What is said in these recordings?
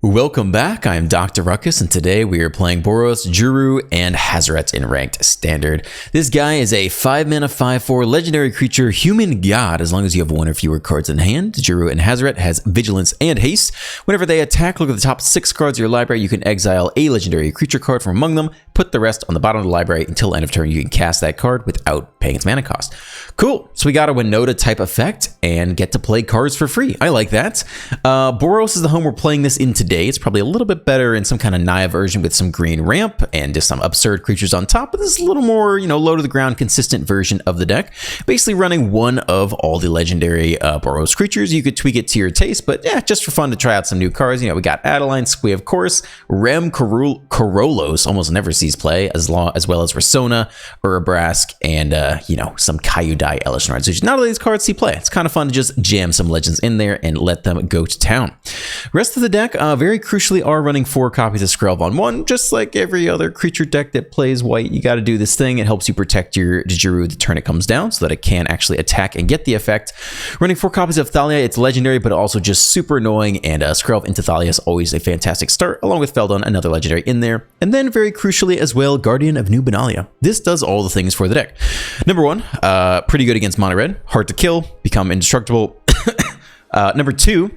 Welcome back, I'm Dr. Ruckus, and today we are playing Boros, Djeru, and Hazoret in Ranked Standard. This guy is a 5-mana 5/4 legendary creature, human god, as long as you have one or fewer cards in hand. Djeru and Hazoret has Vigilance and Haste. Whenever they attack, look at the top 6 cards of your library. You can exile a legendary creature card from among them, put the rest on the bottom of the library until end of turn. You can cast that card without paying its mana cost. Cool, so we got a Winota type effect and get to play cards for free. I like that. Boros is the home we're playing this in today. It's probably a little bit better in some kind of Naya version with some green ramp and just some absurd creatures on top, but this is a little more, low to the ground, consistent version of the deck. Basically running one of all the legendary Boros creatures. You could tweak it to your taste, but yeah, just for fun to try out some new cards. We got Adeline, Squee, of course, Rem Corolos, almost never sees play, as well as Rasona, Urabrask, and some Kyudai Elish Nards, which not all these cards see play. It's kind of fun to just jam some legends in there and let them go to town. Rest of the deck, very crucially, are running 4 copies of Skrelv on 1, just like every other creature deck that plays white. You got to do this thing. It helps you protect your Djeru the turn it comes down so that it can actually attack and get the effect. Running 4 copies of Thalia, it's legendary, but also just super annoying, and Skrelv into Thalia is always a fantastic start, along with Feldon, another legendary in there. And then, very crucially as well, Guardian of New Benalia. This does all the things for the deck. Number 1, pretty good against mono red, hard to kill, become indestructible. Number 2,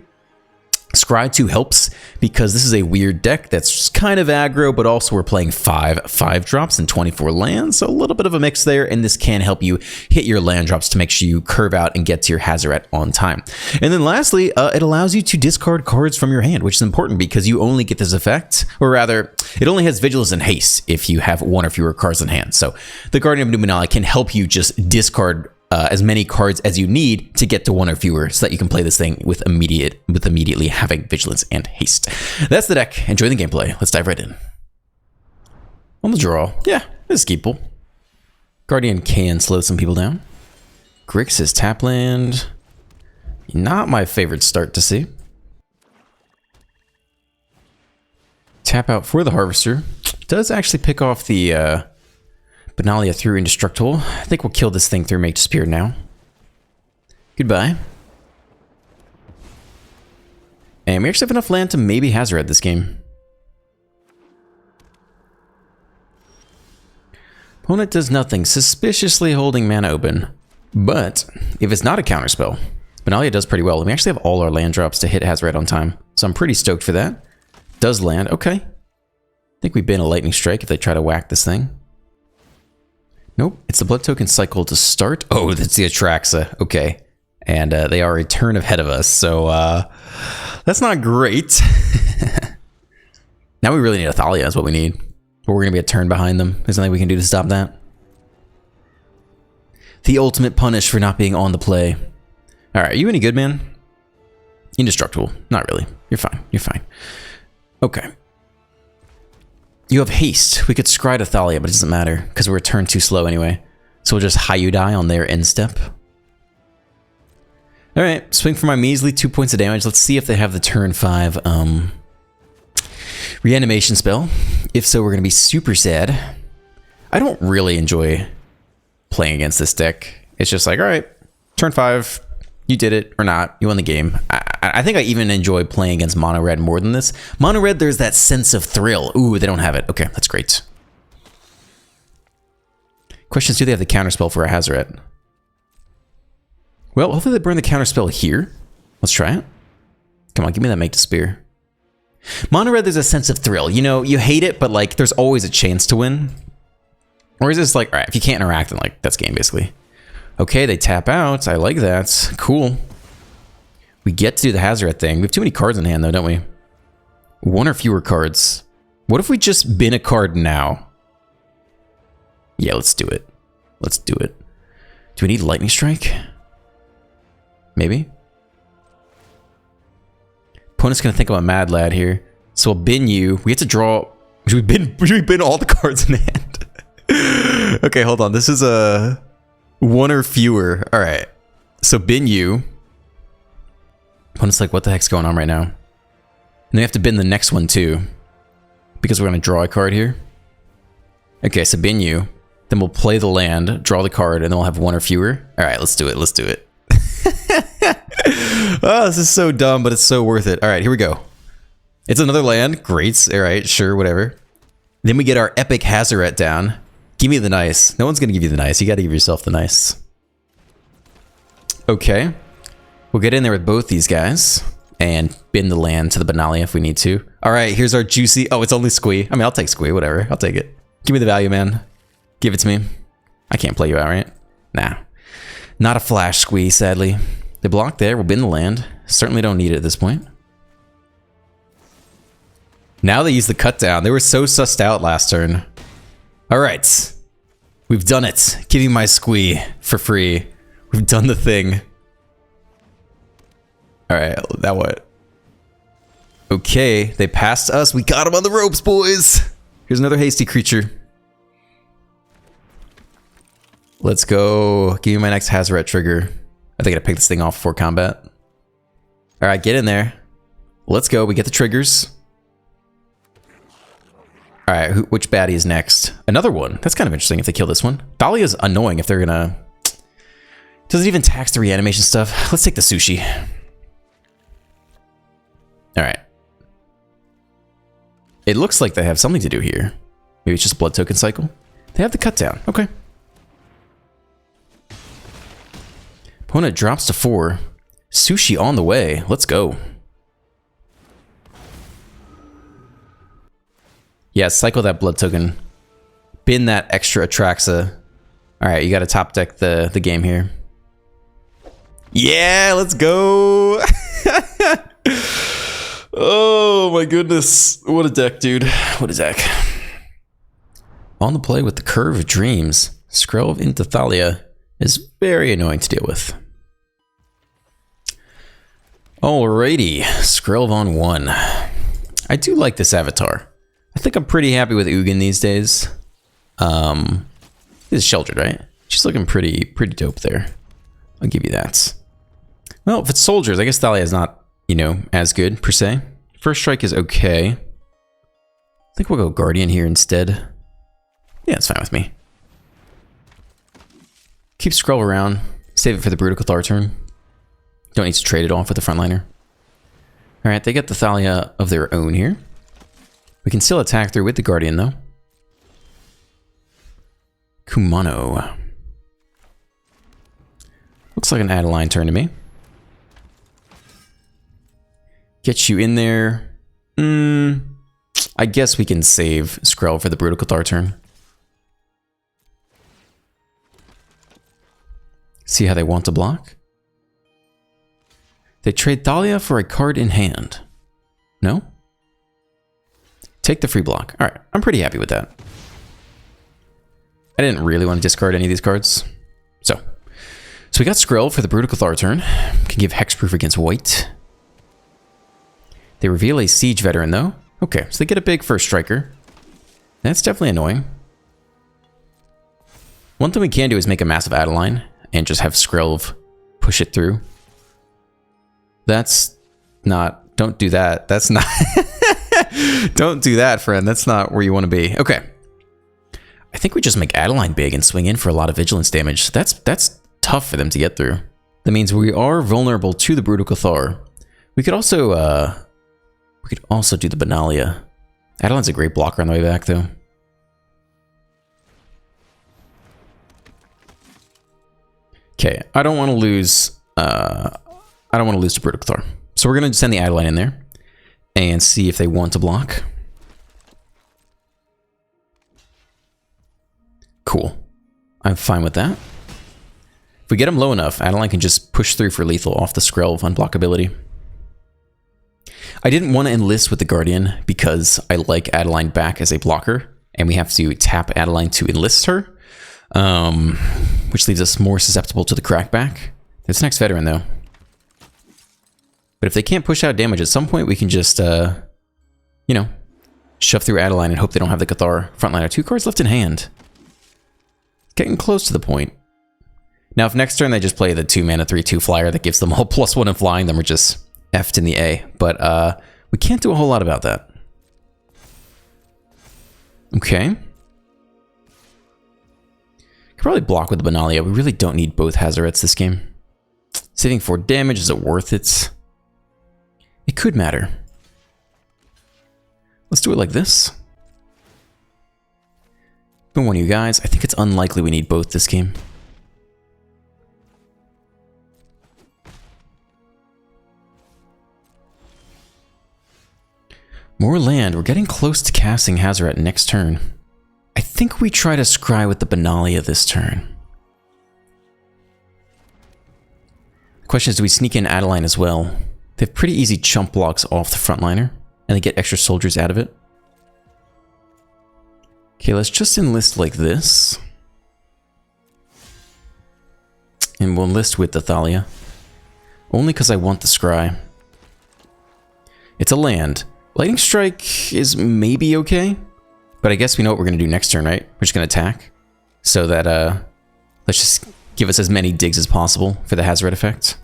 Scry 2 helps because this is a weird deck that's kind of aggro, but also we're playing 5 drops and 24 lands, so a little bit of a mix there, and this can help you hit your land drops to make sure you curve out and get to your Hazoret on time. And then lastly, it allows you to discard cards from your hand, which is important because you only get this effect, or rather, it only has Vigilance and Haste if you have one or fewer cards in hand. So the Guardian of Numenala can help you just discard as many cards as you need to get to one or fewer so that you can play this thing with immediately having Vigilance and Haste. That's the deck. Enjoy the gameplay. Let's dive right in. On the draw. Yeah, this is keepable. Guardian can slow some people down. Grix is tap land. Not my favorite start to see. Tap out for the Harvester. Does actually pick off the Benalia through Indestructible. I think we'll kill this thing through Make Spear now. Goodbye. And we actually have enough land to maybe Hazoret this game. Opponent does nothing, suspiciously holding mana open. But if it's not a counterspell, Benalia does pretty well. And we actually have all our land drops to hit Hazoret on time. So I'm pretty stoked for that. Does land, okay. I think we ban a Lightning Strike if they try to whack this thing. Nope, it's the Blood Token cycle to start. Oh, that's the Atraxa. Okay. And they are a turn ahead of us, so that's not great. Now we really need a Thalia is what we need. But we're going to be a turn behind them. There's nothing we can do to stop that. The ultimate punish for not being on the play. All right, are you any good, man? Indestructible. Not really. You're fine. You're fine. Okay. You have Haste. We could scry to Thalia, but it doesn't matter because we're turn too slow anyway. So we'll just Hyudai on their end step. All right, swing for my measly 2 points of damage. Let's see if they have the turn 5 reanimation spell. If so, we're going to be super sad. I don't really enjoy playing against this deck. It's just like, all right, turn 5, you did it or not, you won the game. I think I even enjoy playing against mono red more than this. Mono red, there's that sense of thrill. Ooh, they don't have it. Okay, that's great. Question is, do they have the counterspell for a Hazoret? Well, hopefully they burn the counterspell here. Let's try it. Come on, give me that Make the Spear. Mono red, there's a sense of thrill. You hate it, but like there's always a chance to win. Or is this like, all right, if you can't interact, then like that's game basically. Okay, they tap out. I like that. Cool. We get to do the Hazoret thing. We have too many cards in hand, though, don't we? One or fewer cards. What if we just bin a card now? Yeah, let's do it. Let's do it. Do we need Lightning Strike? Maybe. Opponent's going to think I'm a mad lad here. So we'll bin you. We have to draw... Should we bin all the cards in hand? Okay, hold on. This is a... one or fewer. All right. So bin you. Opponent's like, what the heck's going on right now? And then we have to bin the next one too. Because we're going to draw a card here. Okay, so bin you. Then we'll play the land, draw the card, and then we'll have one or fewer. All right, let's do it. Let's do it. Oh, this is so dumb, but it's so worth it. All right, here we go. It's another land. Great. All right, sure, whatever. Then we get our epic Hazoret down. Give me the nice. No one's going to give you the nice. You got to give yourself the nice. Okay. We'll get in there with both these guys and bin the land to the Benalia if we need to. All right, here's our juicy... Oh, it's only Squee. I mean, I'll take Squee, whatever. I'll take it. Give me the value, man. Give it to me. I can't play you out, right? Nah. Not a flash Squee, sadly. They block there. We'll bin the land. Certainly don't need it at this point. Now they use the cut down. They were so sussed out last turn. All right. We've done it. Give me my Squee for free. We've done the thing. All right, that what? Okay, they passed us. We got them on the ropes, boys. Here's another hasty creature. Let's go. Give me my next Hazoret trigger. I think I gotta pick this thing off before combat. All right, get in there. Let's go. We get the triggers. All right, which baddie is next? Another one. That's kind of interesting if they kill this one. Dahlia's annoying if they're gonna... Does it even tax the reanimation stuff? Let's take the sushi. All right. It looks like they have something to do here. Maybe it's just blood token cycle. They have the cut down. Okay. Opponent drops to 4. Sushi on the way. Let's go. Yeah, cycle that blood token. Bin that extra Atraxa. All right, you got to top deck the game here. Yeah, let's go. Oh my goodness. What a deck, dude. What a deck. On the play with the Curve of Dreams. Skrelv into Thalia is very annoying to deal with. Alrighty, Skrelv on 1. I do like this avatar. I think I'm pretty happy with Ugin these days. This is sheltered, right? She's looking pretty dope there. I'll give you that. Well, if it's soldiers, I guess Thalia is not, you know, as good per se. First strike is okay. I think we'll go Guardian here instead. Yeah, it's fine with me. Keep Skrelv around. Save it for the Brutal Cathar turn. Don't need to trade it off with the frontliner. All right, they get the Thalia of their own here. We can still attack through with the Guardian, though. Kumano. Looks like an Adeline turn to me. Get you in there. I guess we can save Skrelv for the Brutal Cathar turn. See how they want to block? They trade Thalia for a card in hand. No? Take the free block. All right, I'm pretty happy with that. I didn't really want to discard any of these cards. So we got Skrelv for the Brutal Cathar turn. Can give hexproof against white. They reveal a Siege Veteran, though. Okay, so they get a big first striker. That's definitely annoying. One thing we can do is make a massive Adeline and just have Skrelv push it through. That's not... Don't do that. That's not... Don't do that, friend. That's not where you want to be. Okay. I think we just make Adeline big and swing in for a lot of vigilance damage. That's tough for them to get through. That means we are vulnerable to the Brutal Cathar. We could also do the Benalia. Adeline's a great blocker on the way back, though. Okay, I don't want to lose. I don't want to lose to Brutal Cathar, so we're gonna send the Adeline in there and see if they want to block. Cool. I'm fine with that. If we get him low enough, Adeline can just push through for lethal off the Skrelv unblockability. I didn't want to enlist with the Guardian because I like Adeline back as a blocker, and we have to tap Adeline to enlist her, which leaves us more susceptible to the crackback. This next veteran, though. But if they can't push out damage, at some point we can just, you know, shove through Adeline and hope they don't have the Cathar frontliner. 2 cards left in hand. Getting close to the point. Now, if next turn they just play the 2-mana 3/2 flyer that gives them all +1 in flying, then we're just effed in the A. But we can't do a whole lot about that. Okay. Could probably block with the Benalia. We really don't need both Hazorets this game. Saving 4 damage, is it worth it? It could matter. Let's do it like this. Been warning you guys, I think it's unlikely we need both this game. More land. We're getting close to casting Hazoret next turn. I think we try to scry with the Benalia this turn. The question is, do we sneak in Adeline as well? They have pretty easy chump blocks off the frontliner, and they get extra soldiers out of it. Okay, let's just enlist like this. And we'll enlist with the Thalia. Only because I want the scry. It's a land. Lightning Strike is maybe okay, but I guess we know what we're going to do next turn, right? We're just going to attack. So that, let's just give us as many digs as possible for the Hazoret effect.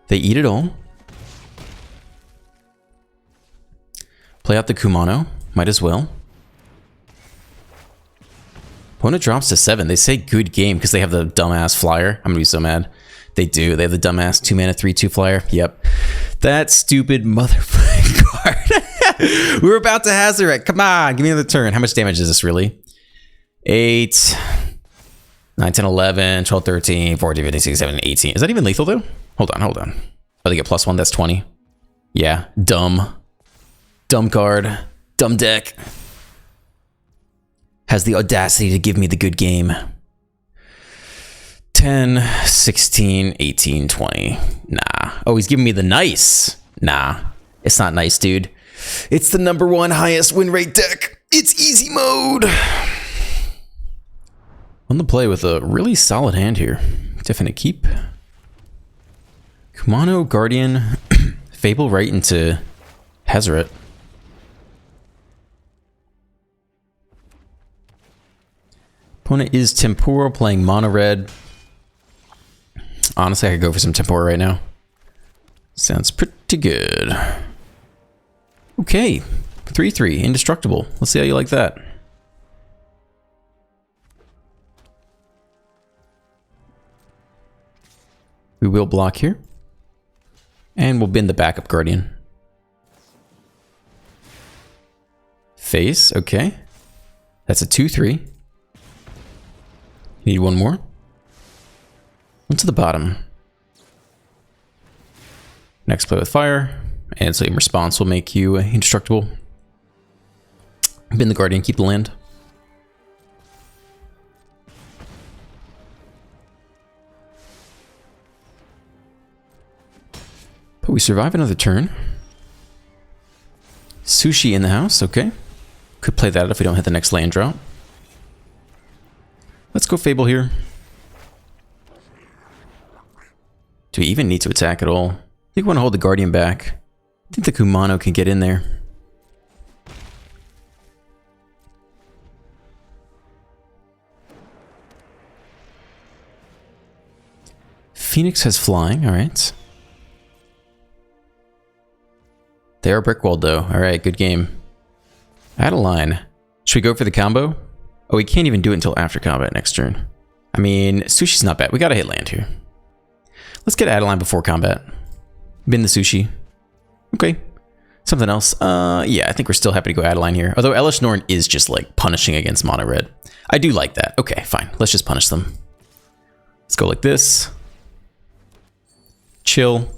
They eat it all. Play out the Kumano. Might as well. Opponent drops to 7. They say good game because they have the dumbass flyer. I'm going to be so mad. They do. They have the dumbass 2-mana 3/2 flyer. Yep. That stupid motherfucking card. We're about to Hazoret. Come on. Give me another turn. How much damage is this really? 8, 9, 10, 11, 12, 13, 14, 15, 16, 17, 18. Is that even lethal though? Hold on, hold on. Oh, they get +1. That's 20. Yeah. Dumb. Dumb card. Dumb deck. Has the audacity to give me the good game. 10, 16, 18, 20. Nah. Oh, he's giving me the nice. Nah. It's not nice, dude. It's the #1 highest win rate deck. It's easy mode. On the play with a really solid hand here. Definite keep. Kumano, Guardian, Fable right into Hazoret. Opponent is Tempura playing mono red. Honestly, I could go for some Tempura right now. Sounds pretty good. Okay, 3/3, indestructible. Let's see how you like that. We will block here. And we'll bin the backup Guardian. Face, okay. That's a 2/3. Need one more. One to the bottom. Next play with fire. And so in response will make you indestructible. Bin the Guardian, keep the land. But we survive another turn. Sushi in the house, okay. Could play that if we don't hit the next land drop. Let's go Fable here. Do we even need to attack at all? I think we want to hold the Guardian back. I think the Kumano can get in there. Phoenix has flying, alright. They are brick walled though. Alright, good game. Adeline. Should we go for the combo? Oh, we can't even do it until after combat next turn. I mean, Sushi's not bad. We gotta hit land here. Let's get Adeline before combat. Bin the Sushi. Okay. Something else. Yeah, I think we're still happy to go Adeline here. Although Elish Norn is just like punishing against mono red. I do like that. Okay, fine. Let's just punish them. Let's go like this. Chill.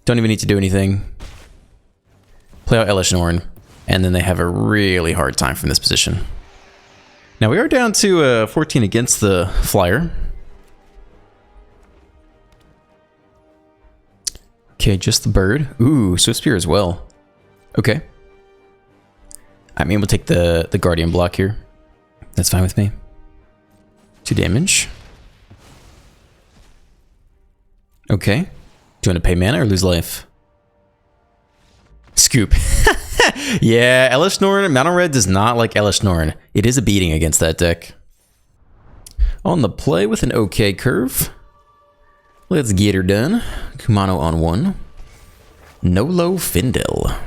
Don't even need to do anything. Play out Elish Norn. And then they have a really hard time from this position. Now we are down to 14 against the flyer. Okay, just the bird. Ooh, Swift Spear as well. Okay. I mean, we'll take the Guardian block here. That's fine with me. 2 damage. Okay. Do you want to pay mana or lose life? Scoop. Yeah, Elish Norn. Mono Red does not like Elish Norn. It is a beating against that deck. On the play with an okay curve. Let's get her done. Kumano on 1. Nolo Findel.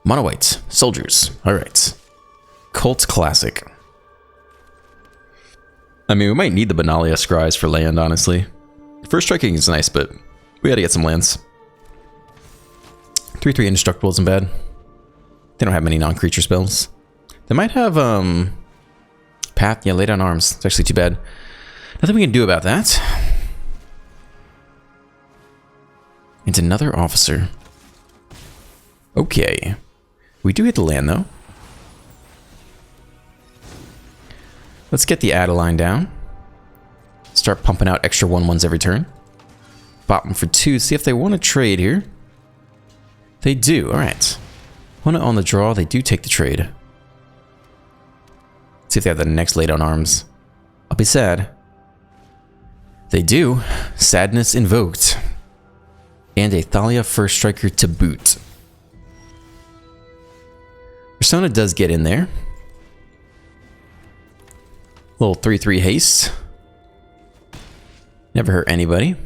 Mono white. Soldiers. Alright. Cult Classic. I mean, we might need the Benalia Scries for land, honestly. First striking is nice, but we gotta get some lands. 3/3 indestructible isn't bad. They don't have many non-creature spells. They might have Path. Yeah, lay down arms. It's actually too bad. Nothing we can do about that. It's another officer. Okay. We do hit the land though. Let's get the Adeline down. Start pumping out extra 1/1s every turn. Bop them for 2. See if they want to trade here. They do. Alright. Opponent on the draw. They do take the trade. See if they have the next laid on arms. I'll be sad. They do. Sadness invoked. And a Thalia First Striker to boot. Persona does get in there. Little 3/3 haste. Never hurt anybody.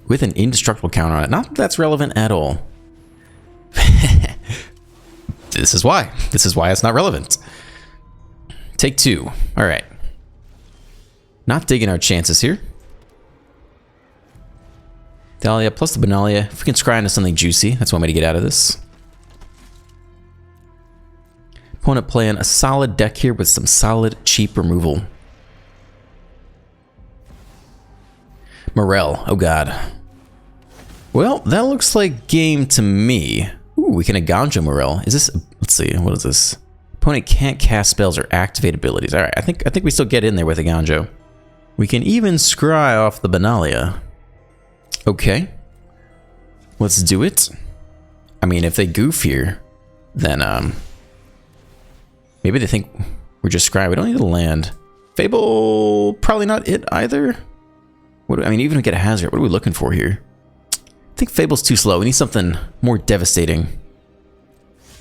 With an indestructible counter on it. Not that that's relevant at all. This is why. This is why it's not relevant. Take 2. Alright. Not digging our chances here. Thalia plus the Benalia. If we can scry into something juicy, that's one way to get out of this. Opponent playing a solid deck here with some solid cheap removal. Morel. Oh god. Well, that looks like game to me. Ooh, we can Aggro Morel. Is this... Let's see. What is this? Opponent can't cast spells or activate abilities. Alright, I think we still get in there with Aggro. We can even scry off the Benalia. Okay. Let's do it. I mean, if they goof here, then, maybe they think we're just scry. We don't need to land. Fable, probably not it either. I mean, even if we get a Hazoret, what are we looking for here? I think Fable's too slow. We need something more devastating.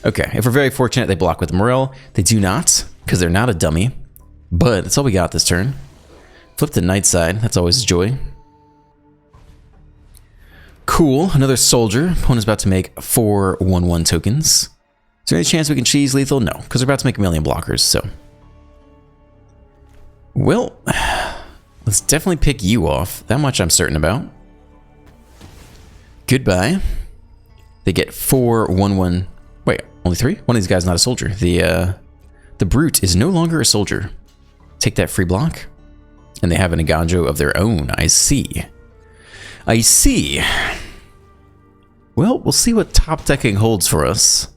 Okay, if we're very fortunate, they block with Morel. They do not, because they're not a dummy. But that's all we got this turn. Flip to Nightside. That's always a joy. Cool. Another soldier. Opponent's about to make 4 1/1 tokens. Is there any chance we can cheese lethal? No, because we're about to make a million blockers, so. Well, let's definitely pick you off. That much I'm certain about. Goodbye. They get 4 1/1. Wait, only 3? One of these guys not a soldier. The brute is no longer a soldier. Take that free block. And they have an Aggro of their own. I see. I see. Well, we'll see what top decking holds for us.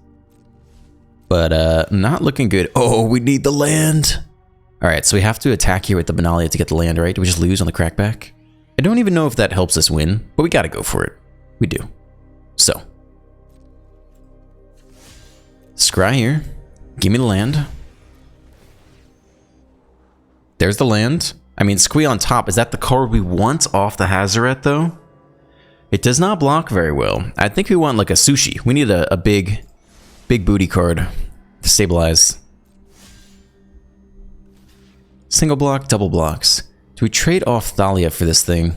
But not looking good. Oh, we need the land. Alright, so we have to attack here with the Benalia to get the land, right? Do we just lose on the crackback? I don't even know if that helps us win, but we gotta go for it. We do. So. Scry here. Give me the land. There's the land. I mean, Squee on top. Is that the card we want off the Hazoret, though? It does not block very well. I think we want, like, a Sushi. We need a big booty card to stabilize. Single block, double blocks. Do we trade off Thalia for this thing?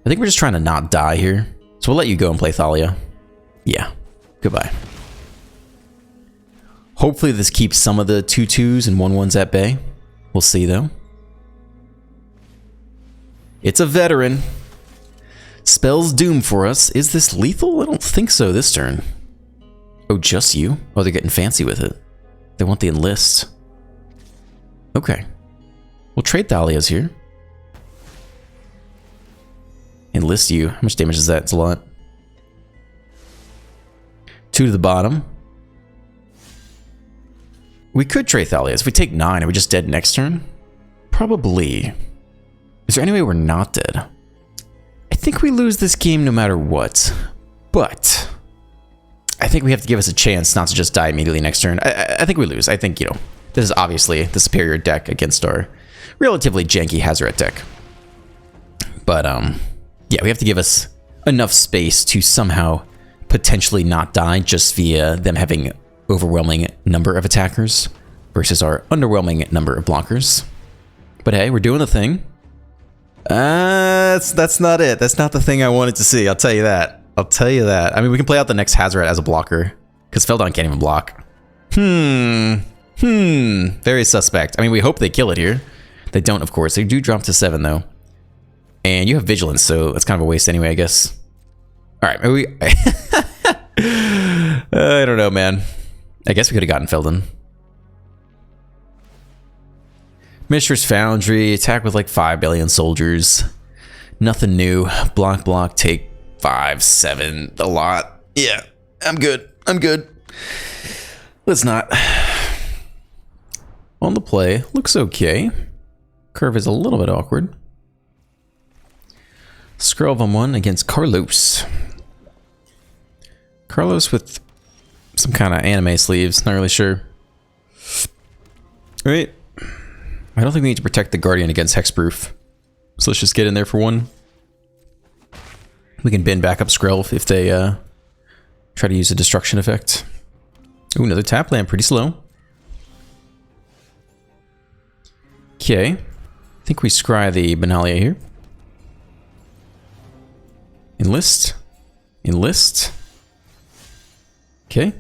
I think we're just trying to not die here. So we'll let you go and play Thalia. Yeah. Goodbye. Hopefully this keeps some of the 2/2s and 1/1s at bay. We'll see, though. It's a veteran. Spells doom for us. Is this lethal? I don't think so this turn. Oh, just you? Oh, they're getting fancy with it. They want the enlist. Okay. We'll trade Thalias here. Enlist you. How much damage is that? It's a lot. 2 to the bottom. We could trade Thalias. If we take 9, are we just dead next turn? Probably. Is there any way we're not dead? I think we lose this game no matter what. But I think we have to give us a chance not to just die immediately next turn. I think we lose. I think, you know, this is obviously the superior deck against our relatively janky Hazoret deck. But, yeah, we have to give us enough space to somehow potentially not die just via them having overwhelming number of attackers versus our underwhelming number of blockers. But hey, we're doing the thing. That's not it. That's not the thing I wanted to see. I'll tell you that. I'll tell you that. I mean, we can play out the next Hazoret as a blocker because Feldon can't even block. Very suspect. I mean, we hope they kill it here. They don't, of course. They do drop to 7 though. And you have Vigilance, so it's kind of a waste anyway, I guess. All right, we. I don't know, man. I guess we could have gotten filled in. Mishra's Foundry, attack with like 5 billion soldiers. Nothing new. Block, block, take 5, 7, a lot. Yeah, I'm good. I'm good. Let's not. On the play, looks okay. Curve is a little bit awkward. Scroll on 1 against Carlos. Carlos with some kind of anime sleeves, not really sure. Alright. I don't think we need to protect the Guardian against Hexproof. So let's just get in there for 1. We can bin back up Skrelv if they try to use a destruction effect. Ooh, another tap land, pretty slow. Okay. I think we scry the Benalia here. Enlist. Enlist. Okay.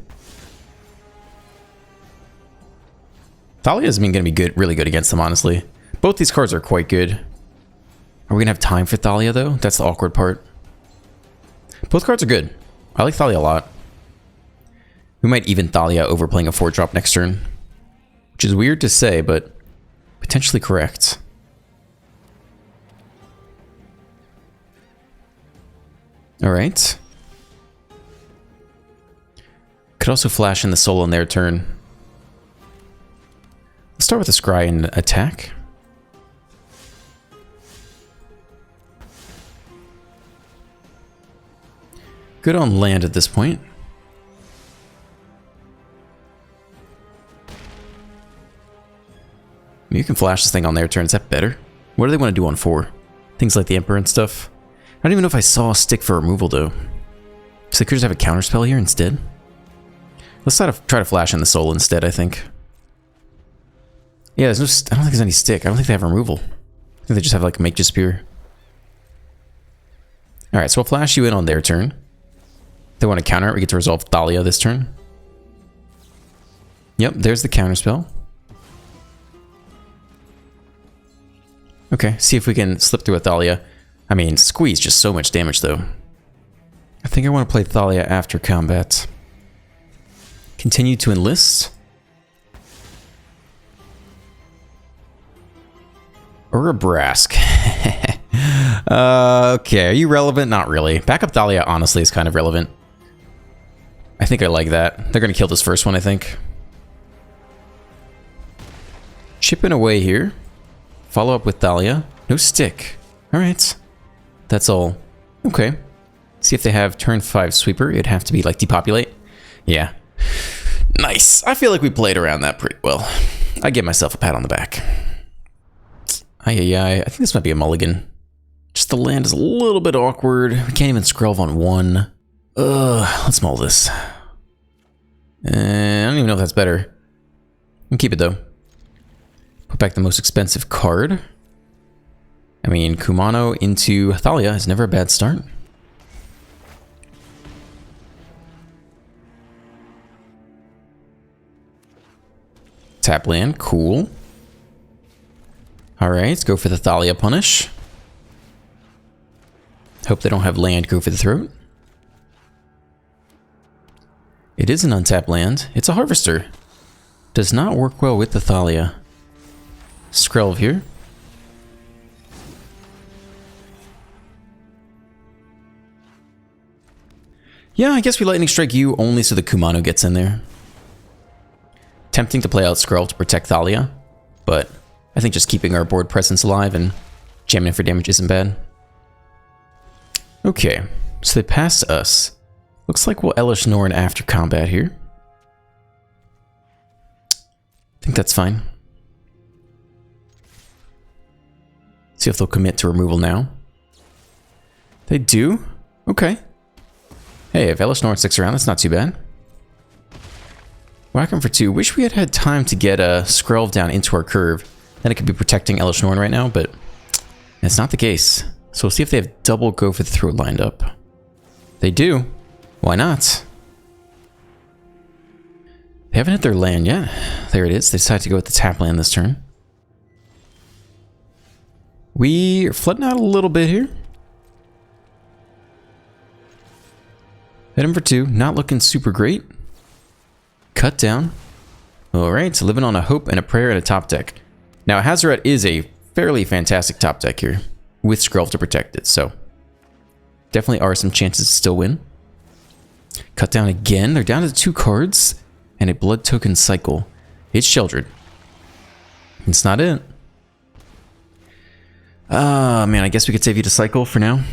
Thalia's been going to be good, really good against them, honestly. Both these cards are quite good. Are we going to have time for Thalia, though? That's the awkward part. Both cards are good. I like Thalia a lot. We might even Thalia over playing a 4-drop next turn. Which is weird to say, but potentially correct. Alright. Could also flash in the soul on their turn. Let's start with a scry and attack. Good on land at this point. You can flash this thing on their turn. Is that better? What do they want to do on 4? Things like the Emperor and stuff. I don't even know if I saw a stick for removal, though. So they could just have a counterspell here instead. Let's try to flash in the soul instead, I think. Yeah, there's no. I don't think there's any stick. I don't think they have removal. I think they just have like make disappear. All right, so we'll flash you in on their turn. If they want to counter it, we get to resolve Thalia this turn. Yep, there's the counterspell. Okay, see if we can slip through a Thalia. I mean, squeeze just so much damage though. I think I want to play Thalia after combat. Continue to enlist. Or a Brask. Okay, are you relevant? Not really. Backup Thalia honestly is kind of relevant. I think I like that. They're going to kill this first one, I think. Chipping away here. Follow up with Thalia. No stick. Alright. That's all. Okay. See if they have turn 5 sweeper. It'd have to be like depopulate. Yeah. Nice. I feel like we played around that pretty well. I give myself a pat on the back. I think this might be a mulligan. Just the land is a little bit awkward. We can't even scroll on 1. Let's mull this. I don't even know if that's better. I'll keep it though. Put back the most expensive card. I mean, Kumano into Thalia is never a bad start. Tap land, cool. Alright, let's go for the Thalia punish. Hope they don't have land go for the throat. It is an untapped land. It's a harvester. Does not work well with the Thalia. Skrelv here. Yeah, I guess we lightning strike you only so the Kumano gets in there. Tempting to play out Skrelv to protect Thalia, but I think just keeping our board presence alive and jamming in for damage isn't bad. Okay, so they passed us. Looks like we'll Elish Norn after combat here. I think that's fine. See if they'll commit to removal now. They do? Okay. Hey, if Elish Norn sticks around, that's not too bad. Whack him for 2. Wish we had had time to get a Skrelv down into our curve. Then it could be protecting Elish Norn right now, but that's not the case. So we'll see if they have double go for the throat lined up. They do. Why not? They haven't hit their land yet. There it is. They decided to go with the tap land this turn. We are flooding out a little bit here. Hit him for 2. Not looking super great. Cut down. Alright, so living on a hope and a prayer and a top deck. Now, Hazoret is a fairly fantastic top deck here, with Skrelv to protect it, so definitely are some chances to still win. Cut down again. They're down to 2 cards and a blood token cycle. It's Sheldred. It's not it. Man, I guess we could save you to cycle for now.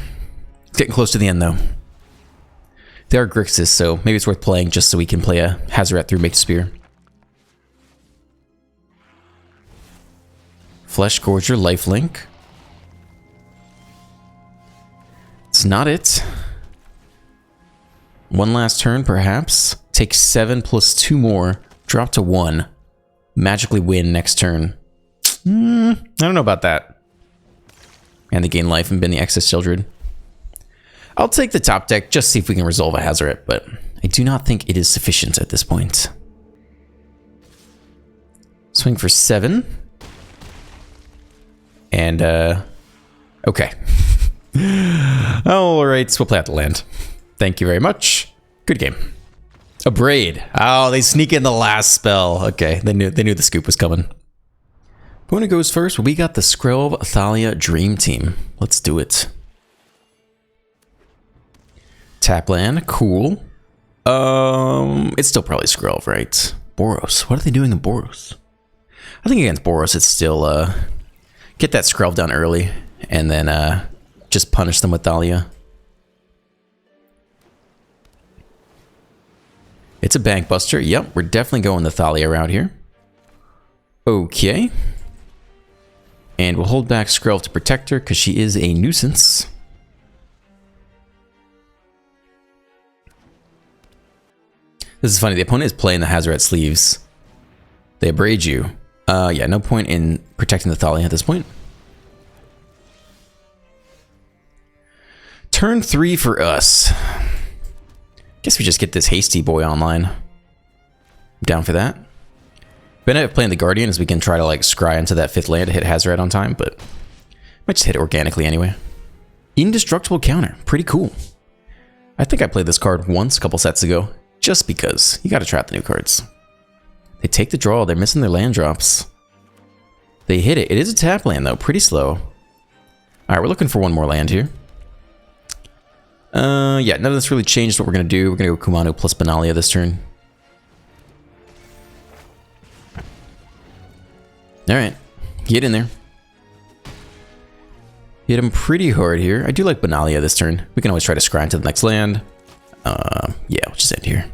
It's getting close to the end, though. There are Grixis, so maybe it's worth playing just so we can play a Hazoret through Make Spear. Flesh Gorger, Lifelink. It's not it. One last turn, perhaps. Take 7 plus 2 more. Drop to 1. Magically win next turn. I don't know about that. And they gain life and bin the excess Sheldred. I'll take the top deck, just see if we can resolve a Hazoret, but I do not think it is sufficient at this point. Swing for 7. And, okay. Alright, so we'll play out the land. Thank you very much. Good game. A Braid. Oh, they sneak in the last spell. Okay, they knew the scoop was coming. Opponent goes first. We got the Skrelv Thalia Dream Team. Let's do it. Tap land. Cool. It's still probably Skrelv, right? Boros. What are they doing in Boros? I think against Boros, it's still, get that Skrelv down early, and then, just punish them with Thalia. It's a bank buster. Yep, we're definitely going the Thalia route here. Okay. And we'll hold back Skrelv to protect her because she is a nuisance. This is funny. The opponent is playing the Hazoret sleeves. They abrade you. Yeah, no point in protecting the Thalia at this point. Turn 3 for us. Guess we just get this hasty boy online. I'm down for that. We end up playing the Guardian as we can try to like scry into that 5th land to hit Hazoret on time, but might just hit it organically anyway. Indestructible counter. Pretty cool. I think I played this card once a couple sets ago, just because. You gotta try out the new cards. They take the draw. They're missing their land drops. They hit it. It is a tap land, though. Pretty slow. Alright, we're looking for one more land here. Yeah, none of this really changed what we're going to do. We're going to go Kumano plus Benalia this turn. Alright, get in there. Hit him pretty hard here. I do like Benalia this turn. We can always try to scry into the next land. Yeah, we'll just end here.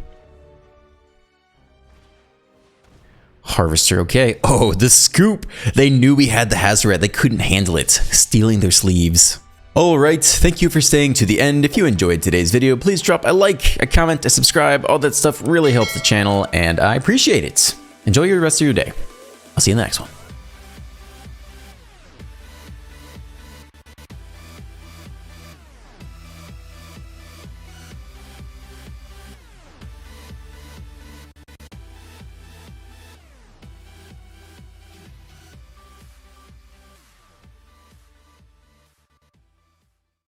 Harvester, okay. Oh, the scoop! They knew we had the Hazoret. They couldn't handle it. Stealing their sleeves. Alright, thank you for staying to the end. If you enjoyed today's video, please drop a like, a comment, a subscribe. All that stuff really helps the channel, and I appreciate it. Enjoy your rest of your day. I'll see you in the next one.